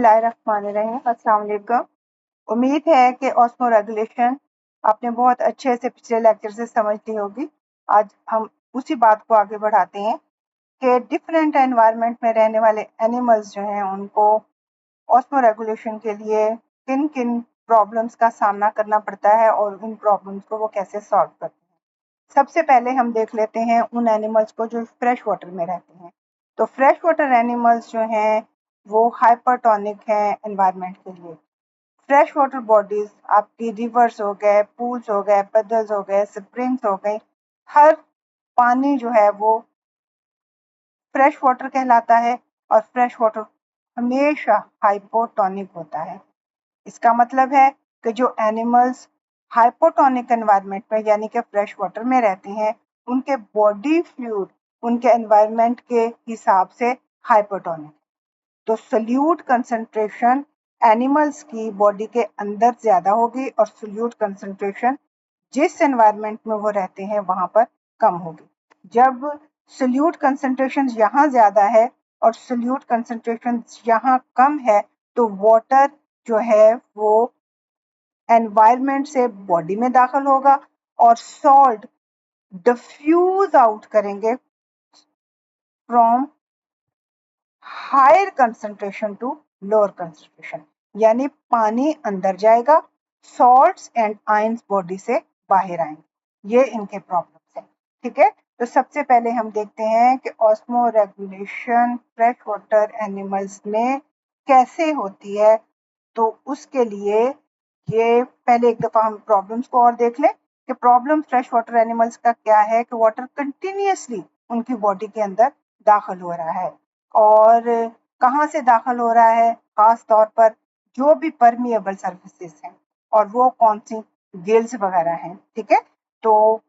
बिस्मिल्लाहिर्रहमानिर्रहीम। अस्सलाम वालेकुम। उम्मीद है कि ऑस्मो रेगुलेशन आपने बहुत अच्छे से पिछले लेक्चर से समझ ली होगी। आज हम उसी बात को आगे बढ़ाते हैं कि डिफरेंट एनवायरनमेंट में रहने वाले एनिमल्स जो हैं उनको ऑस्मो रेगुलेशन के लिए किन किन प्रॉब्लम्स का सामना करना पड़ता है और उन प्रॉब्लम्स को वो कैसे सॉल्व करते हैं। सबसे पहले हम देख लेते हैं उन एनिमल्स को जो फ्रेश वाटर में रहते हैं। तो फ्रेश वाटर एनिमल्स जो हैं वो हाइपरटोनिक हैं एनवायरनमेंट के लिए। फ्रेश वाटर बॉडीज आपकी रिवर्स हो गए, पूल्स हो गए, पदल्स हो गए, स्प्रिंग्स हो गई, हर पानी जो है वो फ्रेश वाटर कहलाता है और फ्रेश वाटर हमेशा हाइपोटोनिक होता है। इसका मतलब है कि जो एनिमल्स हाइपोटोनिक एनवायरनमेंट में यानी कि फ्रेश वाटर में रहते हैं उनके बॉडी फ्लूइड उनके एनवायरनमेंट के हिसाब से हाइपोटोनिक। तो सोल्यूट कंसंट्रेशन एनिमल्स की बॉडी के अंदर ज्यादा होगी और सोल्यूट कंसंट्रेशन जिस एनवायरनमेंट में वो रहते हैं वहां पर कम होगी। जब सोल्यूट कंसंट्रेशन यहाँ ज्यादा है और सोल्यूट कंसंट्रेशन यहाँ कम है तो वाटर जो है वो एनवायरनमेंट से बॉडी में दाखिल होगा और सॉल्ट डिफ्यूज आउट करेंगे from higher concentration to lower concentration, यानी पानी अंदर जाएगा, सॉल्ट्स एंड आयंस बॉडी से बाहर आएंगे। ये इनके प्रॉब्लम्स हैं। ठीक है, तो सबसे पहले हम देखते हैं कि osmo regulation fresh water animals में कैसे होती है। तो उसके लिए ये पहले एक दफा हम प्रॉब्लम्स को और देख लें कि प्रॉब्लम फ्रेश वाटर एनिमल्स का क्या है कि वाटर कंटिन्यूसली उनकी बॉडी के अंदर दाखिल हो रहा है और कहाँ से दाखिल हो रहा है, खास तौर पर जो भी परमिएबल सर्फेसिस हैं और वो कौन सी गिल्स वगैरह हैं। ठीक है, तो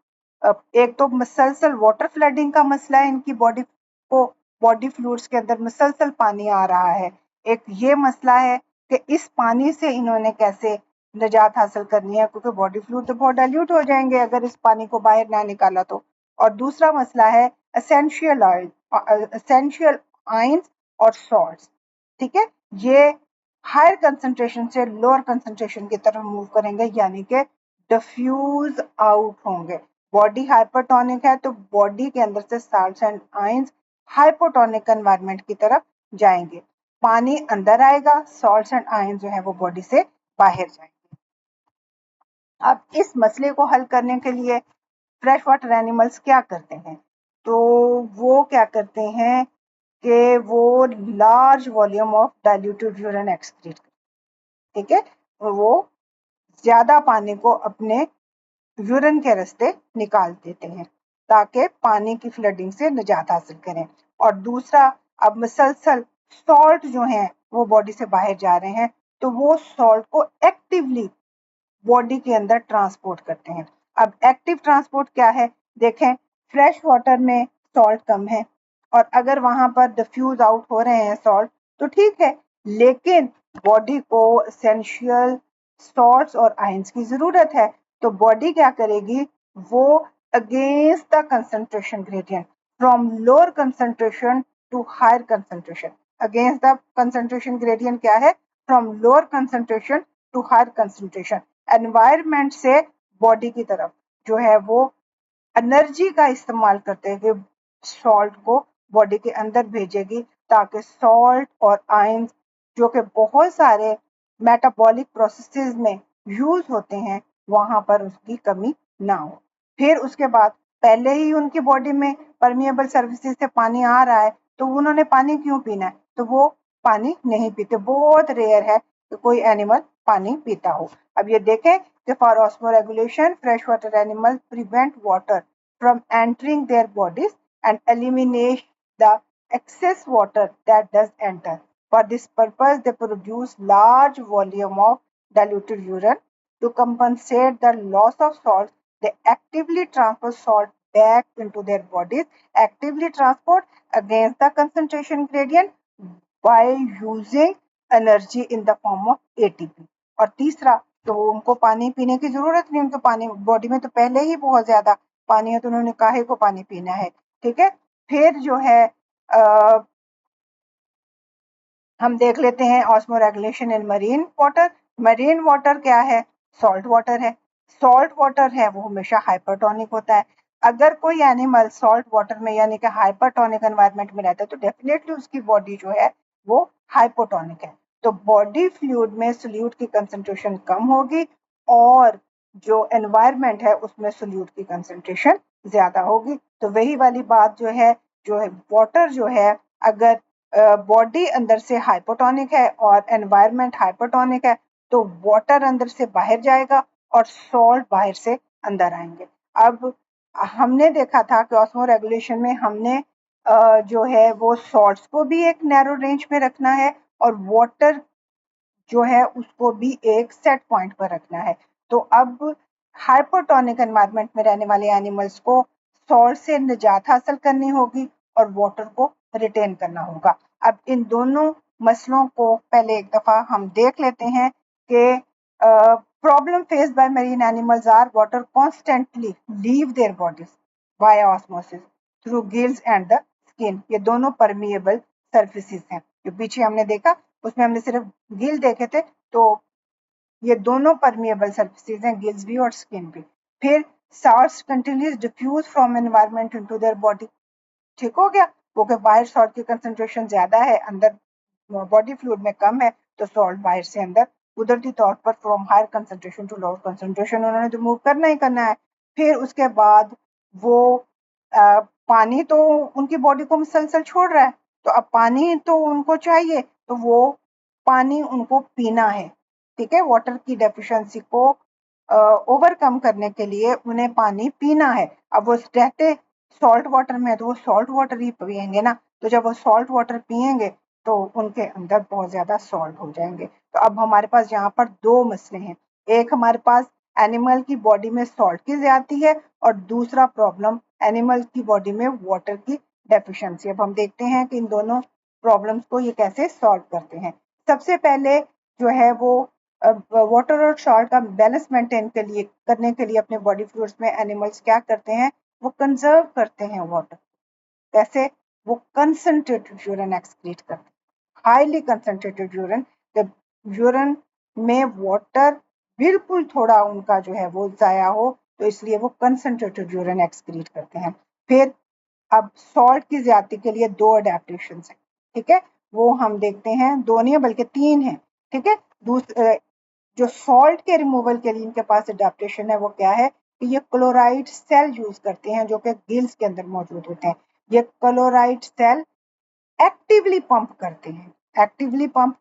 एक तो मुसलसल वाटर फ्लडिंग का मसला है, इनकी बॉडी फ्लूइड्स के अंदर मुसलसल पानी आ रहा है। एक ये मसला है कि इस पानी से इन्होंने कैसे निजात हासिल करनी है क्योंकि बॉडी फ्लूइड तो बहुत डाइल्यूट हो जाएंगे अगर इस पानी को बाहर ना निकाला तो। और दूसरा मसला है एसेंशियल ऑयल, एसेंशियल आयंस और सॉल्ट्स। ठीक है, ये हायर कंसंट्रेशन से लोअर कंसंट्रेशन की तरफ मूव करेंगे यानी कि डिफ्यूज आउट होंगे। बॉडी हाइपरटोनिक है तो बॉडी के अंदर से salts and ions hypotonic environment की तरफ जाएंगे, पानी अंदर आएगा, सॉल्ट्स एंड आयंस जो है वो बॉडी से बाहर जाएंगे। अब इस मसले को हल करने के लिए फ्रेश वाटर एनिमल्स क्या करते हैं, तो वो क्या करते हैं कि वो large volume of diluted urine excrete. ठीक है, वो ज्यादा पानी को अपने यूरिन के रास्ते निकाल देते हैं ताकि पानी की फ्लडिंग से निजात हासिल करें। और दूसरा, अब मुसलसल सॉल्ट जो हैं वो बॉडी से बाहर जा रहे हैं तो वो सॉल्ट को एक्टिवली बॉडी के अंदर ट्रांसपोर्ट करते हैं। अब एक्टिव ट्रांसपोर्ट क्या है, देखें फ्रेश वाटर में सॉल्ट कम है और अगर वहां पर डिफ्यूज आउट हो रहे हैं सॉल्ट तो ठीक है, लेकिन बॉडी को एसेंशियल सॉल्ट्स और आयंस की जरूरत है। तो बॉडी क्या करेगी, वो against the concentration gradient from lower concentration to higher concentration, against the concentration gradient क्या है, from lower concentration to higher concentration, environment से बॉडी की तरफ जो है वो एनर्जी का इस्तेमाल करते हुए सॉल्ट को बॉडी के अंदर भेजेगी ताकि सॉल्ट और आयंस जो कि बहुत सारे मेटाबॉलिक प्रोसेसेस में यूज होते हैं वहां पर उसकी कमी ना हो। फिर उसके बाद पहले ही उनकी बॉडी में परमिएबल सर्फेसिस से पानी आ रहा है तो उन्होंने पानी क्यों पीना है, तो वो पानी नहीं पीते। बहुत रेयर है कि कोई एनिमल पानी पीता हो। अब ये देखें कि for osmoregulation fresh water animal prevent water from entering their bodies and eliminate the excess water that does enter. For this purpose, they produce large volume of diluted urine. To compensate the loss of salt, they actively transfer salt back into their bodies, actively transport against the concentration gradient by using energy in the form of ATP. और तीसरा, तो उनको पानी पीने की जरूरत नहीं, उनको पानी बॉडी में तो पहले ही बहुत ज्यादा पानी है तो उन्होंने काहे को पानी पीना है। ठीक है, फिर जो है हम देख लेते हैं osmoregulation in marine water. Marine water क्या है? सॉल्ट वाटर है। सॉल्ट वाटर है वो हमेशा हाइपरटोनिक होता है। अगर कोई एनिमल सॉल्ट वाटर में यानी कि हाइपरटोनिक एनवायरनमेंट में रहता है तो डेफिनेटली उसकी बॉडी जो है वो हाइपोटोनिक है। तो बॉडी फ्लूइड में सोल्यूट की कंसंट्रेशन कम होगी और जो एनवायरनमेंट है उसमें सोल्यूट की कंसंट्रेशन ज्यादा होगी। तो वही वाली बात जो है वाटर जो है, अगर बॉडी अंदर से हाइपोटोनिक है और एनवायरनमेंट हाइपोटोनिक है तो वाटर अंदर से बाहर जाएगा और सॉल्ट बाहर से अंदर आएंगे। अब हमने देखा था कि ऑस्मो रेगुलेशन में हमने जो है वो सॉल्ट्स को भी एक नैरो रेंज में रखना है और वाटर जो है उसको भी एक सेट पॉइंट पर रखना है। तो अब हाइपोटोनिक एनवायरनमेंट में रहने वाले एनिमल्स को सॉल्ट से निजात हासिल करनी होगी और वाटर को रिटेन करना होगा। अब इन दोनों मसलों को पहले एक दफा हम देख लेते हैं कि problem faced by marine animals are water constantly leave their bodies via osmosis through gills and the skin. ये दोनों परमिएबल सर्फेसिस हैं। जो पीछे हमने देखा उसमें हमने सिर्फ गिल देखे थे, तो ये दोनों परमिएबल सर्फेसिस हैं, गिल्स भी और स्किन भी। फिर salts continuous diffuse from environment into their body. ठीक हो गया, क्योंकि बाहर सॉल्ट की कंसंट्रेशन ज्यादा है, अंदर बॉडी फ्लूइड में कम है, तो सॉल्ट बाहर से अंदर कुदरती तौर पर from higher concentration to lower concentration उन्होंने तो मूव करना ही करना है। फिर उसके बाद वो पानी तो उनकी बॉडी को मुसलसल छोड़ रहा है, तो अब पानी तो उनको चाहिए, तो वो पानी उनको पीना है। ठीक है, वाटर की डेफिशिएंसी को ओवरकम करने के लिए उन्हें पानी पीना है। अब वो रहते सॉल्ट वाटर में तो वो सॉल्ट वाटर ही पिएंगे ना, तो जब वो सॉल्ट वाटर पिएंगे तो उनके अंदर बहुत ज्यादा सॉल्ट हो जाएंगे। तो अब हमारे पास यहाँ पर दो मसले हैं। एक हमारे पास एनिमल की बॉडी में सॉल्ट की ज्यादती है और दूसरा प्रॉब्लम एनिमल की बॉडी में वाटर की डेफिशिएंसी। अब हम देखते हैं कि इन दोनों प्रॉब्लम्स को ये कैसे सॉल्व करते हैं। सबसे पहले जो है वो वाटर और सॉल्ट का बैलेंस मेंटेन के लिए करने के लिए अपने बॉडी फ्लूइड्स में एनिमल्स क्या करते हैं, वो कंजर्व करते हैं वाटर। कैसे? वो कंसंट्रेटेड यूरिन एक्सक्रीट करते हैं, हाईली कंसंट्रेटेड यूरिन। जब यूरिन में वाटर बिल्कुल थोड़ा उनका जो है वो जाया हो तो इसलिए वो कंसंट्रेटेड यूरिन एक्सक्रीट करते हैं। फिर अब सॉल्ट की ज्यादती के लिए दो अडेप्टेशन है। ठीक है, वो हम देखते हैं, दो नहीं है बल्कि तीन है। ठीक है, जो सॉल्ट के रिमूवल के लिए इनके पास अडेप्टेशन है वो क्या है कि ये क्लोराइड सेल यूज करते हैं जो कि गिल्स के अंदर मौजूद होते हैं। ये क्लोराइड सेल एक्टिवली पंप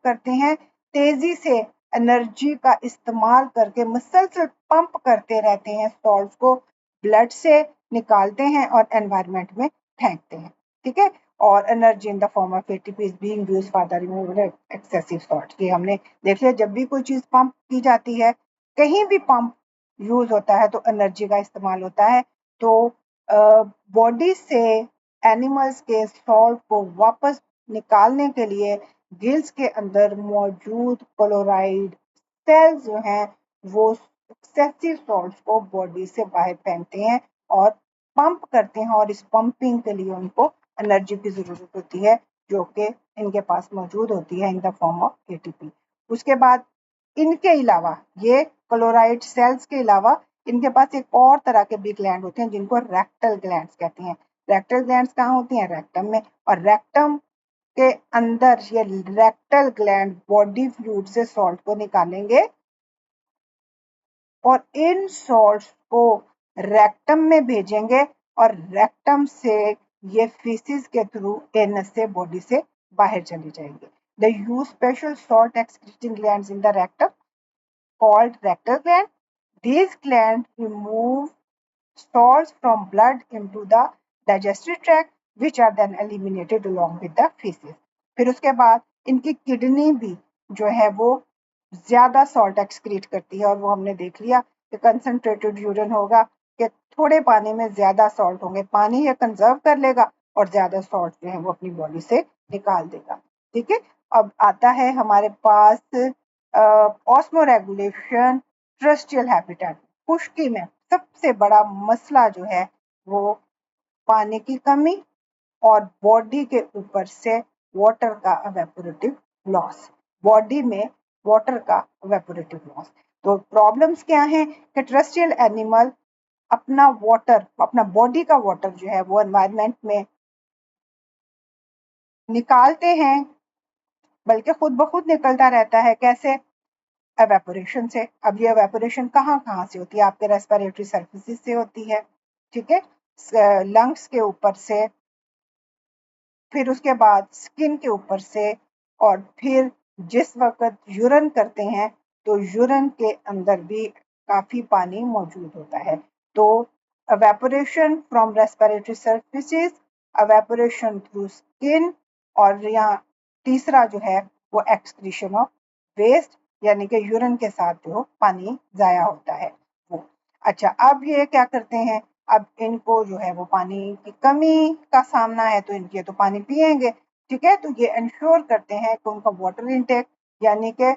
करते हैं, तेजी से एनर्जी का इस्तेमाल करके मुसलसल पंप करते रहते हैं, सॉल्ट को ब्लड से निकालते हैं और एनवायरनमेंट में फेंकते हैं। ठीक है, और energy in the form of ATP is being used for the removal of excessive salt. ये हमने देख लिया, जब भी कोई चीज पंप की जाती है, कहीं भी पंप यूज होता है तो एनर्जी का इस्तेमाल होता है। तो बॉडी से एनिमल्स के सॉल्ट को वापस निकालने के लिए गिल्स के अंदर मौजूद क्लोराइड सेल्स जो हैं वो एक्सेसिव सॉल्ट्स को बॉडी से बाहर फेंकते हैं और पंप करते हैं, और इस पंपिंग के लिए उनको एनर्जी की जरूरत होती है जो कि इनके पास मौजूद होती है in the form of ATP. उसके बाद इनके अलावा, ये क्लोराइड सेल्स के अलावा इनके पास एक और तरह के भी ग्लैंड होते हैं जिनको रेक्टल ग्लैंड्स कहते हैं। रेक्टल ग्लैंड्स कहाँ होती हैं? रेक्टम में। और रेक्टम के अंदर ये रेक्टल ग्लैंड बॉडी फ्लूइड से सॉल्ट को निकालेंगे और इन सॉल्ट्स को रेक्टम में भेजेंगे और रेक्टम से ये फीसिस के थ्रू एनस से बॉडी से बाहर चली जाएंगे। The use special salt excreting glands in the rectum called rectal gland. These glands remove salts from blood into the digestive tract, which are then eliminated along with the feces. फिर उसके बाद इनकी kidney भी जो है वो ज्यादा salt excrete करती है, और वो हमने देख लिया कि कंसंट्रेटेड यूरिन होगा कि थोड़े पानी में ज्यादा सॉल्ट होंगे, पानी ये कंजर्व कर लेगा और ज्यादा सॉल्ट जो है वो अपनी बॉडी से निकाल देगा। ठीक है, अब आता है हमारे पास ऑस्मोरेगुलेशन टर्रेस्ट्रियल हैबिटेट। खुश्की में सबसे बड़ा मसला जो है वो पानी की कमी और बॉडी के ऊपर से वाटर का इवेपोरेटिव लॉस, बॉडी में वाटर का इवेपोरेटिव लॉस। तो प्रॉब्लम्स क्या हैं कि टेरेस्ट्रियल एनिमल अपना वाटर, अपना बॉडी का वाटर जो है वो एनवायरनमेंट में निकालते हैं, बल्कि खुद ब खुद निकलता रहता है। कैसे? एवेपोरेशन से। अब ये एवेपोरेशन कहाँ कहाँ से होती है? आपके रेस्पिरेटरी सर्फेसिस से होती है, ठीक है, लंग्स के ऊपर से, फिर उसके बाद स्किन के ऊपर से, और फिर जिस वक्त यूरिन करते हैं तो यूरिन के अंदर भी काफी पानी मौजूद होता है। तो evaporation from respiratory surfaces, evaporation through skin, और यहाँ तीसरा जो है वो excretion of waste, यानी कि यूरिन के साथ जो पानी जाया होता है वो। अच्छा, अब ये क्या करते हैं? अब इनको जो है वो पानी की कमी का सामना है, तो इनके तो पानी पिएंगे, ठीक है। तो ये इंश्योर करते हैं कि उनका वाटर इनटेक, यानी कि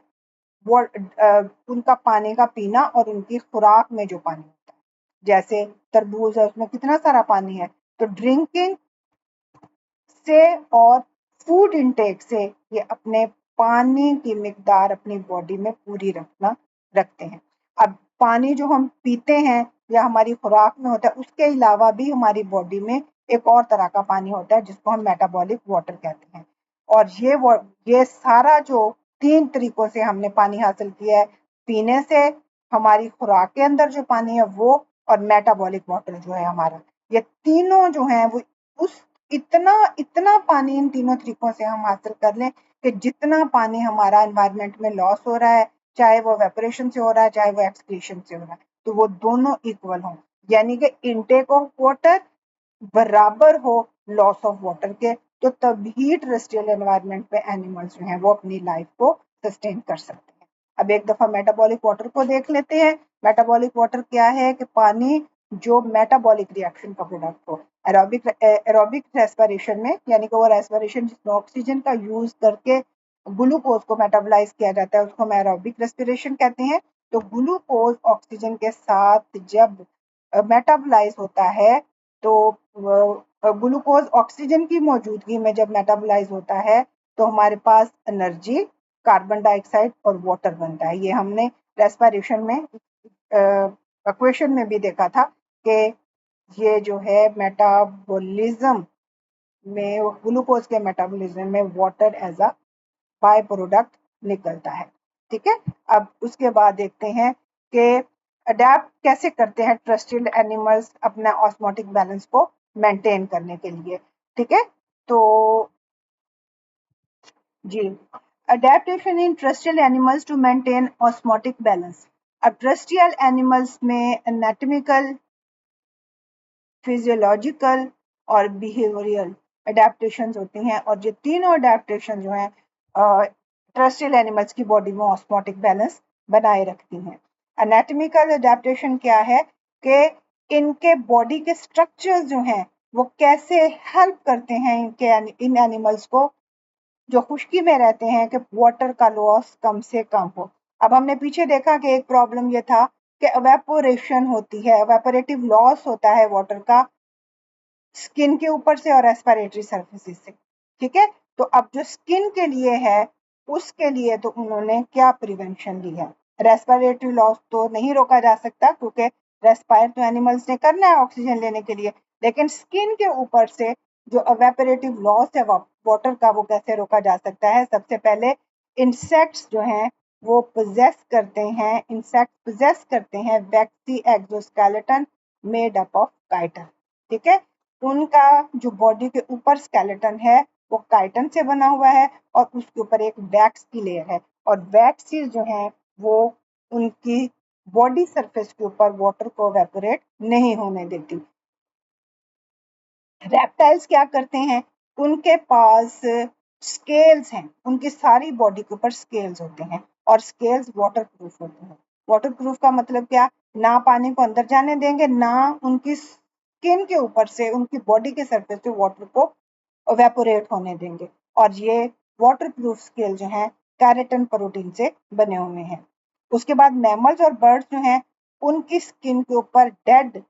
उनका पानी का पीना और उनकी खुराक में जो पानी होता है, जैसे तरबूज है उसमें कितना सारा पानी है, तो ड्रिंकिंग से और फूड इनटेक से ये अपने पानी की मिकदार अपनी बॉडी में पूरी रखते हैं। अब पानी जो हम पीते हैं या हमारी खुराक में होता है, उसके अलावा भी हमारी बॉडी में एक और तरह का पानी होता है जिसको हम मेटाबॉलिक वाटर कहते हैं। और ये सारा जो 3 तरीकों से हमने पानी हासिल किया है, पीने से, हमारी खुराक के अंदर जो पानी है वो, और मेटाबॉलिक वाटर जो है हमारा, ये तीनों जो है वो उस इतना इतना पानी इन तीनों तरीकों से हम हासिल कर लें कि जितना पानी हमारा एनवायरनमेंट में लॉस हो रहा है, चाहे वो वेपोरेशन से हो रहा है, चाहे वो एक्सक्रीशन से हो रहा है, तो वो दोनों इक्वल हों, यानी कि इनटेक ऑफ वाटर बराबर हो लॉस ऑफ वाटर के, तो तभी टेरेस्ट्रियल एनवायरनमेंट में एनिमल्स जो हैं वो अपनी लाइफ को सस्टेन कर सकते हैं। अब एक दफा मेटाबॉलिक वाटर को देख लेते हैं। मेटाबॉलिक वाटर क्या है? कि पानी जो मेटाबॉलिक रिएक्शन का प्रोडक्ट हो। एरोबिक रेस्पिरेशन में, यानी कि वो रेस्पिरेशन जिसमें ऑक्सीजन का यूज करके ग्लूकोज को मेटाबोलाइज किया जाता है, उसको हम एरोबिक रेस्पिरेशन कहते हैं। तो ग्लूकोज ऑक्सीजन के साथ जब मेटाबोलाइज होता है, तो ग्लूकोज ऑक्सीजन की मौजूदगी में जब मेटाबोलाइज होता है तो हमारे पास एनर्जी, कार्बन डाइऑक्साइड और वाटर बनता है। ये हमने रेस्पिरेशन में इक्वेशन में भी देखा था कि ये जो है मेटाबॉलिज्म में, ग्लूकोज के मेटाबॉलिज्म में water as a by product निकलता है, ठीक है। अब उसके बाद देखते हैं कि अडेप्ट कैसे करते हैं टेरेस्ट्रियल एनिमल्स अपना ऑस्मोटिक बैलेंस को मेंटेन करने के लिए, ठीक है। तो जी, adaptation in terrestrial animals to maintain osmotic balance. अब टेरेस्ट्रियल एनिमल्स में एनाटॉमिकल, फिजियोलॉजिकल और बिहेवियरल अडेप्टेशन होती हैं, और ये तीनों अडेप्टेशन जो हैं टेरेस्ट्रियल एनिमल्स की बॉडी में ऑस्मोटिक बैलेंस बनाए रखती हैं। एनाटॉमिकल अडेप्टेशन क्या है? कि इनके बॉडी के स्ट्रक्चर्स जो हैं वो कैसे हेल्प करते हैं इन एनिमल्स को जो खुश्की में रहते हैं कि वाटर का लॉस कम से कम हो। अब हमने पीछे देखा कि एक प्रॉब्लम ये था कि एवेपोरेशन होती है, एवेपोरेटिव लॉस होता है वाटर का स्किन के ऊपर से और रेस्पिरेटरी सर्फेसिस से, ठीक है। तो अब जो स्किन के लिए है उसके लिए तो उन्होंने क्या प्रिवेंशन ली है? रेस्पिरेटरी लॉस तो नहीं रोका जा सकता क्योंकि रेस्पायर तो एनिमल्स ने करना है ऑक्सीजन लेने के लिए, लेकिन स्किन के ऊपर से जो एवेपोरेटिव लॉस है वाटर का, वो कैसे रोका जा सकता है? सबसे पहले इंसेक्ट्स जो हैं वो इंसेक्ट पोजेस करते हैं waxy exoskeleton made up of chitin, ठीक है। उनका जो बॉडी के ऊपर स्केलेटन है वो काइटन से बना हुआ है और उसके ऊपर एक वैक्स की लेयर है, और वैक्सीज जो है वो उनकी बॉडी सरफेस के ऊपर वाटर को एवेपोरेट नहीं होने देती। रेप्टाइल्स क्या करते हैं? उनके पास स्केल्स हैं, उनकी सारी बॉडी के ऊपर स्केल्स होते हैं, और स्केल्स वाटर प्रूफ होते हैं। वाटर प्रूफ का मतलब क्या? ना पानी को अंदर जाने देंगे, ना उनकी स्किन के ऊपर से, उनकी बॉडी के सरफेस से वाटर को एवेपोरेट होने देंगे। और ये वाटर प्रूफ स्केल जो हैं कैरेटन प्रोटीन से बने हुए हैं। उसके बाद मैमल्स और बर्ड्स जो हैं उनकी स्किन के ऊपर डेड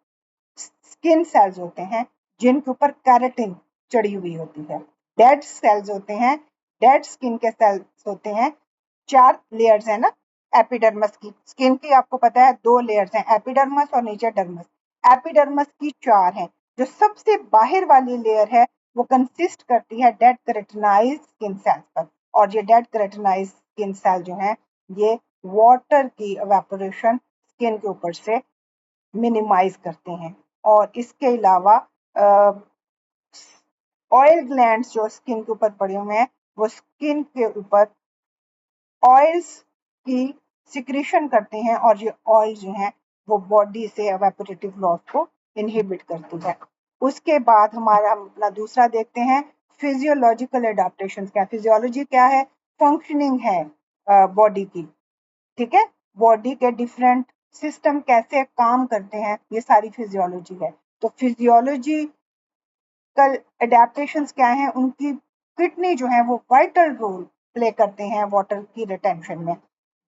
स्किन सेल्स होते हैं जिनके ऊपर कैरेटिन चढ़ी हुई होती है। डेड सेल्स होते हैं डेड स्किन के सेल्स होते हैं। 4 लेयर्स है ना एपिडर्मस की। स्किन की आपको पता है 2 लेयर्स हैं, एपिडर्मस और नीचे डर्मस। एपिडर्मस की 4 हैं। जो सबसे बाहर वाली लेयर है वो कंसिस्ट करती है डेड केराटिनाइज्ड स्किन सेल्स पर। और ये डेड केराटिनाइज्ड स्किन सेल जो हैं ये वाटर की इवेपोरेशन स्किन के ऊपर से मिनिमाइज करते हैं। और इसके अलावा ऑयल ग्लैंड्स जो स्किन के ऊपर पड़े हुए हैं वो स्किन के ऊपर ऑयल्स की सिक्रीशन करते हैं और ये ऑयल जो है वो बॉडी से एवेपोरेटिव लॉस को इनहिबिट करती है। उसके बाद हमारा अपना दूसरा देखते हैं फिजियोलॉजिकल एडाप्टेशन क्या। फिजियोलॉजी क्या है? फंक्शनिंग है बॉडी की। ठीक है, बॉडी के डिफरेंट सिस्टम कैसे काम करते हैं ये सारी फिजियोलॉजी है। तो फिजियोलॉजिकल एडेप्टेशंस क्या हैं? उनकी किडनी जो है वो वाइटल रोल प्ले करते हैं वाटर की रिटेंशन में।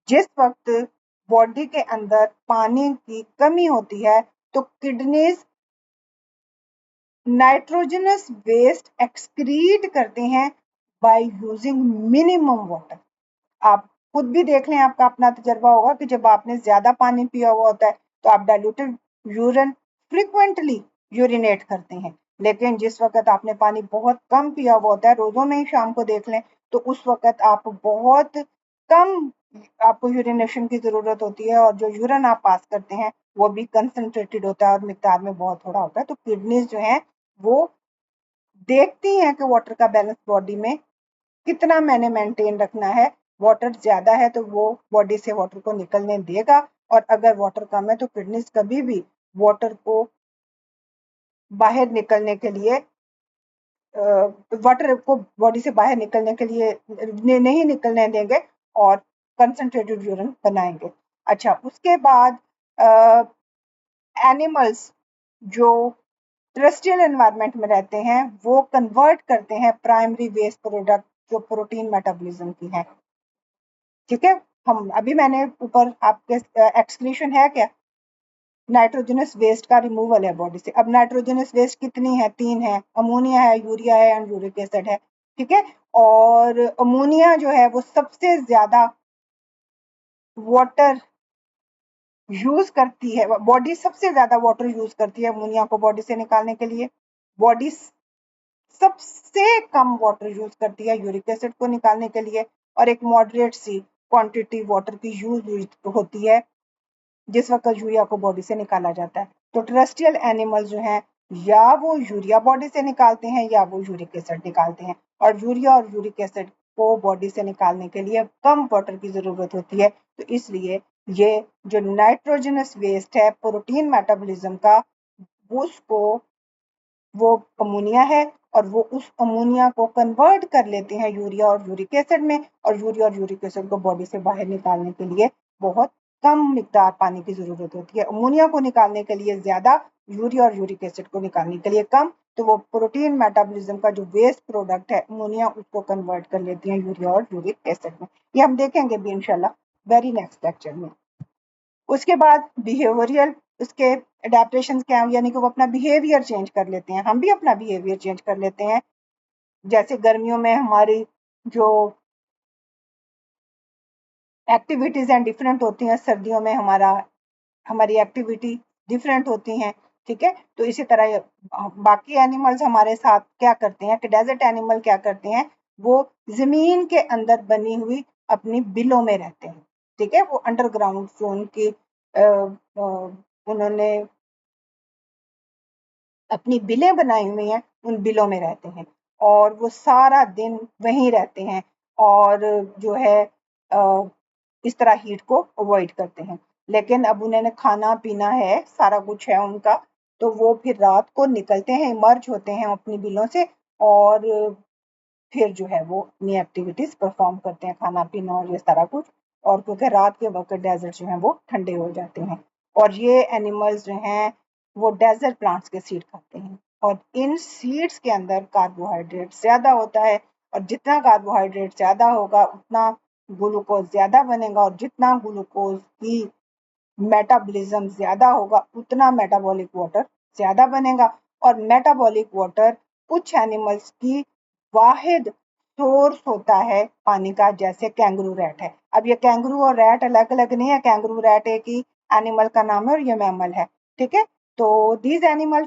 जिस वक्त बॉडी के अंदर पानी की कमी होती है तो किडनीज नाइट्रोजनस वेस्ट एक्सक्रीट करते हैं बाय यूजिंग मिनिमम वाटर। आप खुद भी देख लें, आपका अपना तजर्बा होगा कि जब आपने ज्यादा पानी पिया हुआ होता है तो आप डाइल्यूटेड यूरिन फ्रिक्वेंटली यूरिनेट करते हैं। लेकिन जिस वक्त आपने पानी बहुत कम पिया हुआ होता है, रोजों में ही शाम को देख लें, तो उस वक्त आप बहुत कम आपको यूरिनेशन की जरूरत होती है और जो यूरिन आप पास करते हैं वो भी कंसंट्रेटेड होता है और मिकदार में बहुत थोड़ा होता है। तो किडनीज जो है वो देखती हैं कि वाटर का बैलेंस बॉडी में कितना मैंने मेंटेन रखना है। वाटर ज्यादा है तो वो बॉडी से वाटर को निकलने देगा, और अगर वाटर कम है तो किडनीज कभी भी वाटर को बाहर निकलने के लिए वाटर को बॉडी से बाहर निकलने के लिए नहीं निकलने देंगे और कंसंट्रेटेड यूरिन बनाएंगे। अच्छा, उसके बाद एनिमल्स जो टेरेस्ट्रियल एनवायरनमेंट में रहते हैं वो कन्वर्ट करते हैं प्राइमरी वेस्ट प्रोडक्ट जो प्रोटीन मेटाबॉलिज्म की है। ठीक है, हम अभी मैंने ऊपर आपके एक्सक्रीशन है क्या, नाइट्रोजनस वेस्ट का रिमूवल है बॉडी से। अब नाइट्रोजनस वेस्ट कितनी है? 3 है, अमोनिया है, यूरिया है एंड यूरिक एसिड है। ठीक है, और अमोनिया जो है वो सबसे ज्यादा वाटर यूज करती है, बॉडी सबसे ज्यादा वाटर यूज करती है अमोनिया को बॉडी से निकालने के लिए। बॉडी सबसे कम वाटर यूज करती है यूरिक एसिड को निकालने के लिए, और एक मॉडरेट सी क्वांटिटी वाटर की यूज होती है जिस वक्त यूरिया को बॉडी से निकाला जाता है। तो टेरेस्ट्रियल एनिमल जो हैं या वो यूरिया बॉडी से निकालते हैं या वो यूरिक एसिड निकालते हैं, और यूरिया और यूरिक एसिड को बॉडी से निकालने के लिए कम वाटर की जरूरत होती है। तो इसलिए ये जो नाइट्रोजनस वेस्ट है प्रोटीन मेटाबॉलिज्म का, उसको वो अमोनिया है और वो उस अमोनिया को कन्वर्ट कर लेते हैं यूरिया और यूरिक एसिड में, और यूरिया और यूरिक एसिड को बॉडी से बाहर निकालने के लिए बहुत कम मिकदार पानी की जरूरत होती है। अमोनिया को निकालने के लिए ज्यादा, यूरिया और यूरिक एसिड को निकालने के लिए कम। तो वो प्रोटीन मेटाबॉलिज्म का जो वेस्ट प्रोडक्ट है अमोनिया, उसको कन्वर्ट कर लेती है यूरिया और यूरिक एसिड में। ये हम देखेंगे भी इंशाल्लाह वेरी नेक्स्ट लेक्चर में। उसके बाद बिहेवियरल उसके अडेप्टेशन क्या है, यानी कि वो अपना बिहेवियर चेंज कर लेते हैं, हम भी अपना बिहेवियर चेंज कर लेते हैं। जैसे गर्मियों में हमारी जो एक्टिविटीज हैं डिफरेंट होती हैं, सर्दियों में हमारी एक्टिविटी डिफरेंट होती हैं। ठीक है, तो इसी तरह बाकी एनिमल्स हमारे साथ क्या करते हैं कि डेजर्ट एनिमल क्या करते हैं, वो जमीन के अंदर बनी हुई अपनी बिलों में रहते हैं। ठीक है, वो अंडरग्राउंड जोन की उन्होंने अपनी बिलें बनाई हुई हैं, उन बिलों में रहते हैं और वो सारा दिन वहीं रहते हैं और जो है इस तरह हीट को अवॉइड करते हैं। लेकिन अब उन्हें खाना पीना है, सारा कुछ है उनका, तो वो फिर रात को निकलते हैं, इमर्ज होते हैं अपनी बिलों से, और फिर जो है वो अपनी एक्टिविटीज परफॉर्म करते हैं, खाना पीना और ये सारा कुछ। और क्योंकि रात के वक्त डेजर्ट जो है वो ठंडे हो जाते हैं, और ये एनिमल्स जो हैं वो डेजर्ट प्लांट्स के सीड खाते हैं, और इन सीड्स के अंदर कार्बोहाइड्रेट ज्यादा होता है, और जितना कार्बोहाइड्रेट ज्यादा होगा उतना ग्लूकोज ज्यादा बनेगा, और जितना ग्लूकोज की मेटाबॉलिज्म ज्यादा होगा उतना मेटाबॉलिक वाटर ज्यादा बनेगा। और मेटाबॉलिक वाटर कुछ एनिमल्स की वाहिद सोर्स होता है पानी का, जैसे कैंगरू रैट है। अब ये कैंगरू और रैट अलग अलग नहीं है, कैंगरू रैट एक ही एनिमल का नाम है और ये मैमल है, ठीक है। तो these animal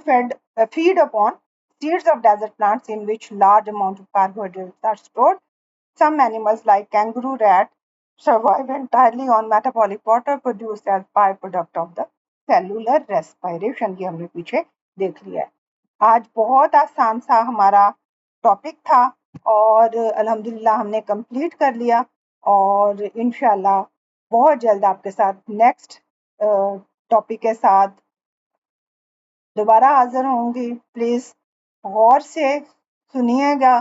feed upon seeds of desert plants in which large amount of carbohydrates are stored. Some animals like kangaroo rat survive entirely on metabolic water produced as byproduct of the cellular respiration। ये हमने पीछे देख लिया है। आज बहुत आसान सा हमारा टॉपिक था और अल्हम्दुलिल्लाह हमने कंप्लीट कर लिया, और इंशाल्लाह बहुत जल्द आपके साथ नेक्स्ट टॉपिक के साथ दोबारा हाजिर होंगी। प्लीज़ गौर से सुनिएगा,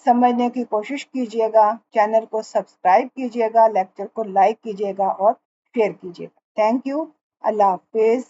समझने की कोशिश कीजिएगा, चैनल को सब्सक्राइब कीजिएगा, लेक्चर को लाइक कीजिएगा और शेयर कीजिएगा। Thank you. अल्लाह हाफिज़।